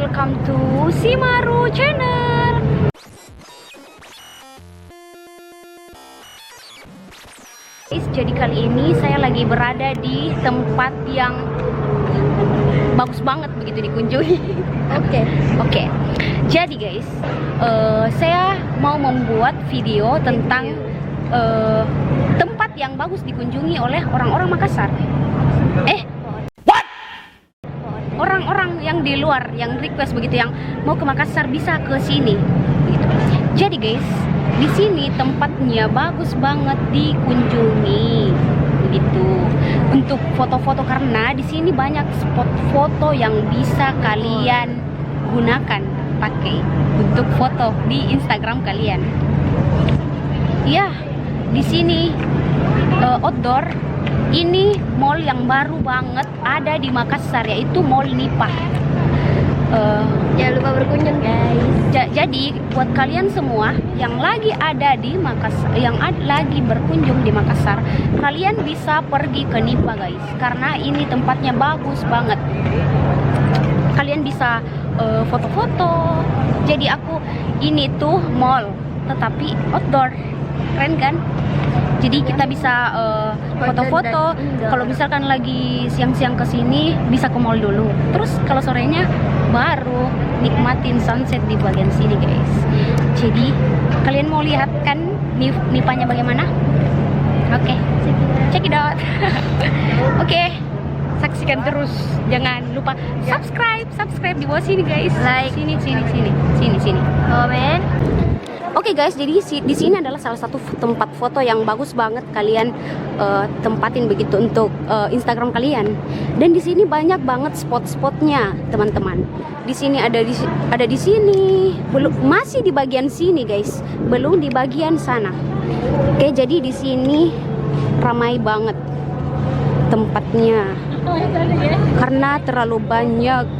welcome to Simaru Channel. Guys, jadi kali ini saya lagi berada di tempat yang bagus banget begitu dikunjungi. Oke. Jadi guys, saya mau membuat video tentang tempat yang bagus dikunjungi oleh orang-orang Makassar. Orang-orang yang di luar yang request begitu, yang mau ke Makassar bisa ke sini gitu. Jadi guys, di sini tempatnya bagus banget dikunjungi gitu. Untuk foto-foto, karena di sini banyak spot foto yang bisa kalian gunakan pakai untuk foto di Instagram kalian. Ya, di sini outdoor. Ini mall yang baru banget ada di Makassar, yaitu Mall Nipah. Jangan lupa berkunjung guys. Jadi buat kalian semua yang lagi ada di Makassar, yang lagi berkunjung di Makassar, kalian bisa pergi ke Nipah guys, karena ini tempatnya bagus banget. Kalian bisa foto-foto. Jadi ini tuh mall tetapi outdoor, keren kan? Jadi kita bisa foto-foto. Kalau misalkan lagi siang-siang kesini bisa ke mall dulu. Terus kalau sorenya baru nikmatin sunset di bagian sini guys. Jadi kalian mau lihat kan Nipahnya bagaimana? Oke, check it out. Oke, saksikan terus. Jangan lupa subscribe di bawah sini guys. Like, sini. Komen. Oke guys, jadi di sini adalah salah satu tempat foto yang bagus banget kalian tempatin begitu untuk Instagram kalian. Dan di sini banyak banget spot-spotnya, teman-teman. Di sini ada di sini, masih di bagian sini guys, belum di bagian sana. Oke, jadi di sini ramai banget tempatnya karena terlalu banyak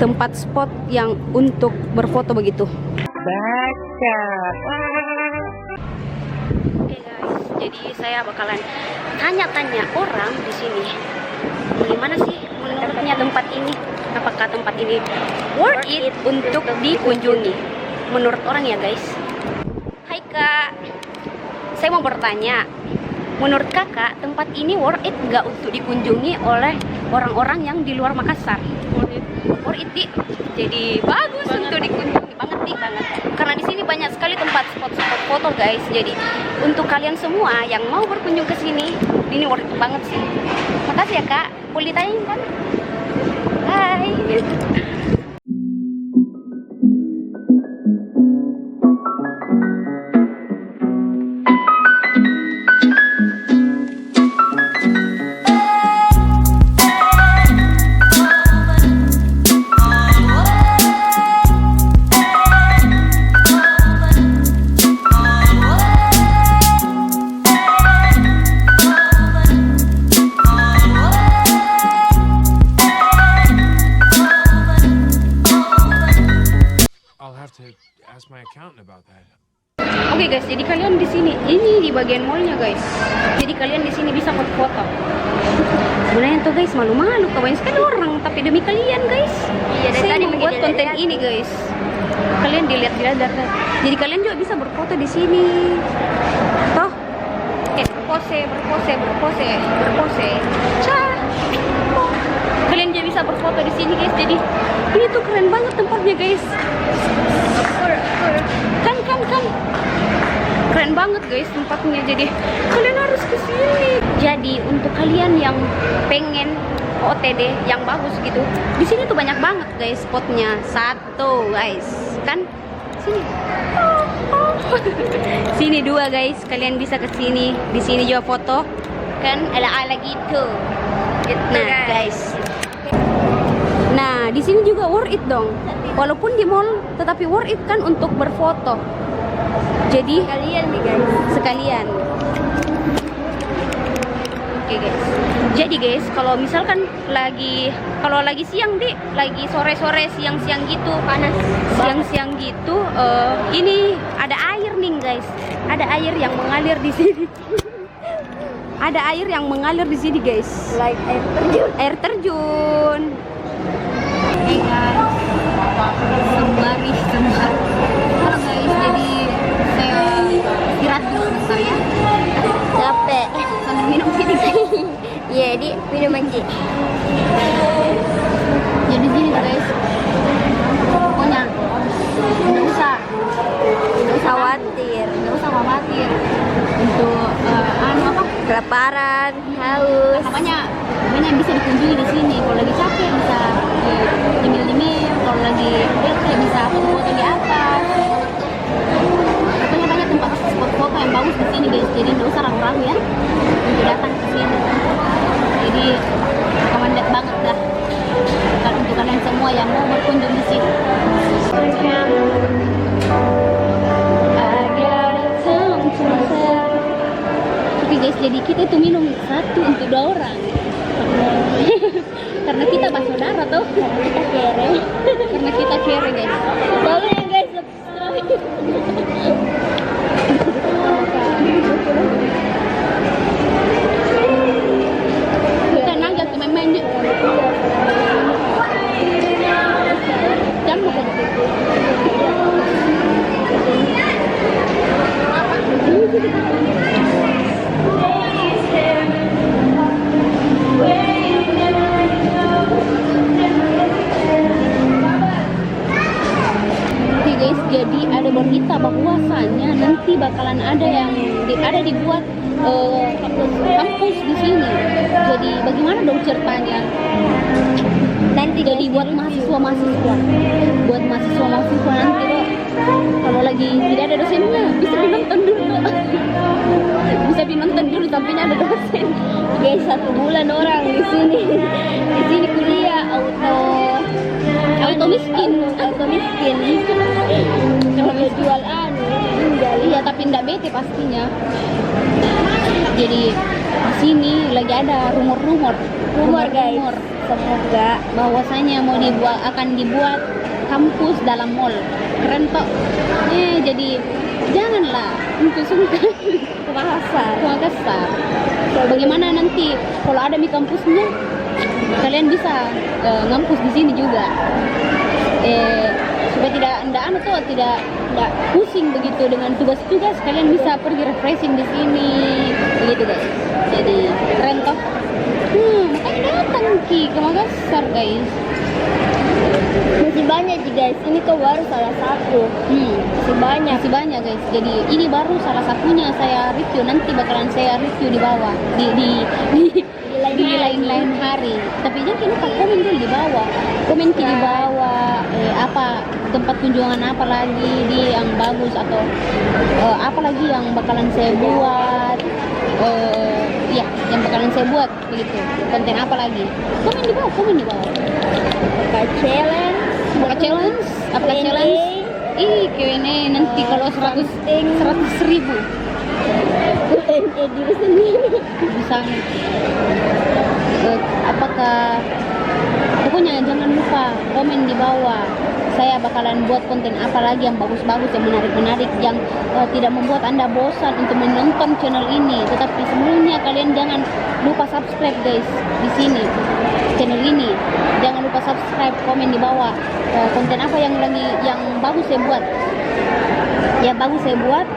tempat spot yang untuk berfoto begitu. Oke guys, jadi saya bakalan tanya-tanya orang di sini, bagaimana sih menurutnya tempat ini? Apakah tempat ini worth it untuk dikunjungi? Menurut orang ya guys. Hai kak, saya mau bertanya, menurut kakak tempat ini worth it nggak untuk dikunjungi oleh orang-orang yang di luar Makassar? Worth it, jadi bagus untuk dikunjungi banget. Karena di sini banyak sekali tempat spot-spot foto guys. Jadi untuk kalian semua yang mau berkunjung ke sini, ini worth it banget sih. Makasih ya kak. Boleh ditanyain kan? Hai. Ask my accountant about that. Oke guys, jadi kalian di sini, ini di bagian mallnya guys. Jadi kalian di sini bisa foto-foto. Sebenarnya tuh guys, malu-malu kawan sekali orang, tapi demi kalian guys. Iya, dari saya tadi membuat konten ini guys. Kalian dilihat-lihat. Jadi kalian juga bisa berfoto di sini. Toh, berpose. Cah. Kalian juga bisa berfoto di sini guys. Jadi ini tuh keren banget tempatnya guys. Kan keren banget guys tempatnya. Jadi kalian harus ke sini. Jadi untuk kalian yang pengen OTD yang bagus gitu, di sini tuh banyak banget guys spotnya. Satu guys, kan sini. Sini dua guys, kalian bisa ke sini. Di sini juga foto kan ala-ala gitu. Nah guys, nah di sini juga worth it dong. Walaupun di mall, tetapi worth it kan untuk berfoto. Jadi sekalian. Oke guys. Jadi guys, kalau misalkan lagi siang lagi sore-sore, siang-siang gitu, panas. Siang-siang gitu, ini ada air nih guys. Ada air yang mengalir di sini. Ada air yang mengalir di sini guys. Like air terjun. Air terjun. Hey guys. Iya, di minuman Ci. Jadi gini guys, pokoknya nggak usah Khawatir. untuk apa Kelaparan, haus. makanya bisa dikunjungi di sini. Kalau lagi capek bisa nyemil, kalau lagi bete bisa foto di atas. Pokoknya banyak tempat spot foto yang bagus di sini guys. Jadi nggak usah ragu-ragu ya untuk datang ke sini. Jadi recommended banget dah untuk kalian semua yang mau berkunjung di sini. Oke guys, jadi kita itu minum satu untuk 2 orang. Karena kita bersaudara tuh. Karena kita kere guys. Boleh ya guys, subscribe. Kita nanggal tuh main-mainnya. Jangan Oke guys, jadi ada berita bahwasannya nanti bakalan ada yang dibuat kampus di sini. Jadi bagaimana dong ceritanya? Nanti jadi buat mahasiswa nanti loh. Kalau lagi tidak ada dosennya bisa dinonton dulu. Bisa dinonton dulu tapi ada dosen. Guys, 1 bulan orang di sini. Di sini kuliah Auto miskin. Kalau jual Iya, tapi nggak bete pastinya. Jadi di sini lagi ada rumor guys. Semoga bahwasanya akan dibuat kampus dalam mall. Keren toh. Jadi janganlah untuk sungkan ke Makassar. Bagaimana nanti kalau ada di kampusnya, kalian bisa ngampus di sini juga. Supaya tidak pusing begitu dengan tugas-tugas, kalian bisa pergi refreshing di sini begitu guys. Jadi keren toh. Makanya datang ke Makassar guys. Masih banyak sih guys, ini tuh baru salah satu. Masih banyak guys. Jadi ini baru salah satunya saya review, nanti bakalan saya review di bawah di lain hari. Tapi jangan lupa komen dulu di bawah. Di bawah apa tempat kunjungan apa lagi yang bagus atau apa lagi yang bakalan saya buat. Yang bakalan saya buat begitu. Konten apa lagi? Komen di bawah. challenge. Apa challenge? Q&A nanti kalau 100 ribu. Diri sendiri. Bisa. Apakah pokoknya jangan lupa komen di bawah. Saya bakalan buat konten apa lagi yang bagus-bagus, yang menarik-menarik, yang tidak membuat Anda bosan untuk menonton channel ini. Tetapi sebelumnya kalian jangan lupa subscribe guys di sini channel ini. Jangan lupa subscribe, komen di bawah konten apa yang bagus saya buat.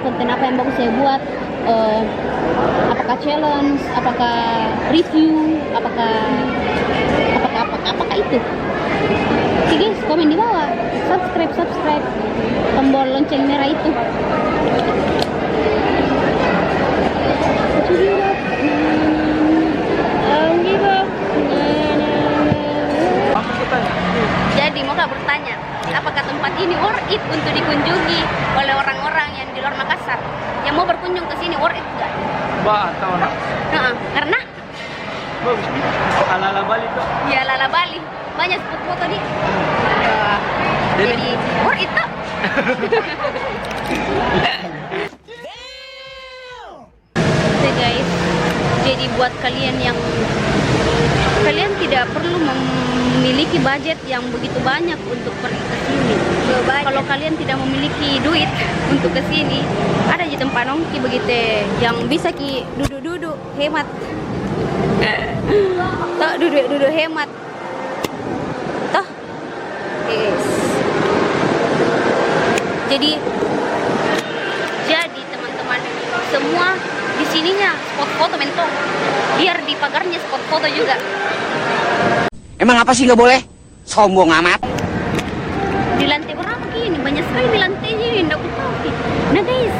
Konten apa yang bagus saya buat. Apakah challenge, apakah review, apakah itu. Oke guys, komen di bawah, subscribe, tombol lonceng merah itu. Jadi mau bertanya, apakah tempat ini worth it untuk dikunjungi oleh orang-orang yang di luar Makassar yang mau berkunjung ke sini, worth it nggak? Tahu nak? Karena Bagus. Ala-ala Bali tuh. ya ala Bali banyak spot foto nih. Jadi worth it tuh. Oke guys, jadi buat kalian yang tidak perlu memiliki budget yang begitu banyak untuk pergi ke sini. Kalau kalian tidak memiliki duit untuk ke sini, ada di tempat nongki begitu yang bisa ki duduk-duduk hemat. Toh duduk hemat. Toh. Guys. Jadi teman-teman semua di sininya spot foto mentok biar di pagarnya spot foto juga. Emang apa sih nggak boleh? Sombong amat. Di lantai berapa ini? Banyak sekali di lantainya ini, nggak aku tahu. Nah guys,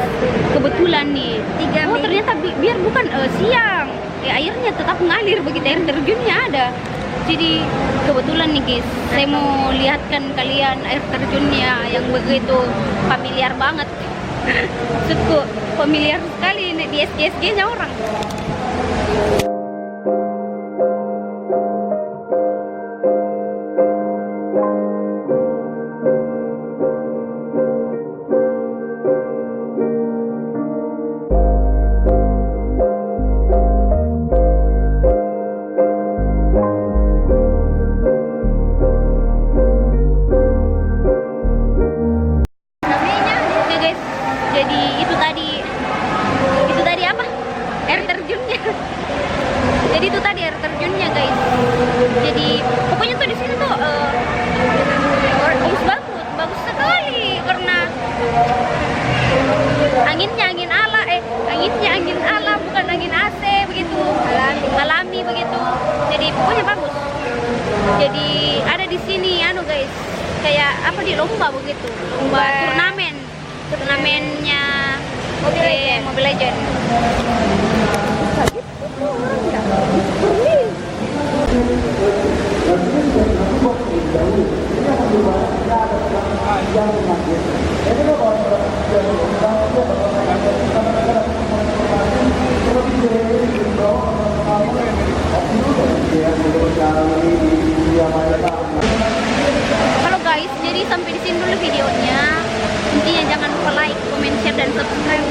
kebetulan nih, ternyata biar bukan siang, airnya tetap ngalir begitu, air terjunnya ada. Jadi kebetulan nih guys, saya mau lihatkan kalian air terjunnya yang begitu familiar banget. Maksudku familiar sekali nih, di SG-SG-nya orang. Oke guys, jadi itu tadi apa? Air terjunnya. Jadi itu tadi air terjunnya guys. Jadi pokoknya tuh di sini tuh bagus sekali karena anginnya angin ala bukan angin AC begitu, alami begitu. Jadi pokoknya bagus. Jadi ada di sini guys, kayak apa di lomba begitu, lomba turnamennya Mobile Legends. Halo guys, jadi sampai di sini dulu videonya. Intinya jangan lupa like, comment, share, dan subscribe.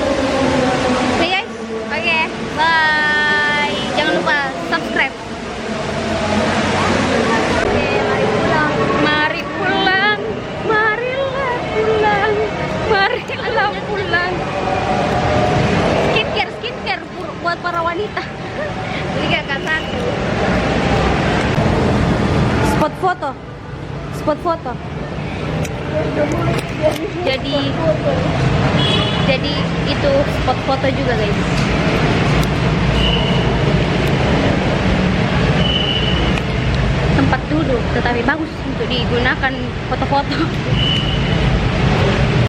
Oke guys? Oke, bye. Jangan lupa subscribe. Oke, mari pulang. Marilah pulang. Marilah pulang. Skincare buat para wanita. Ini kakak satu. Spot foto. Jadi itu spot foto juga guys. Tempat duduk tetapi bagus untuk digunakan foto-foto.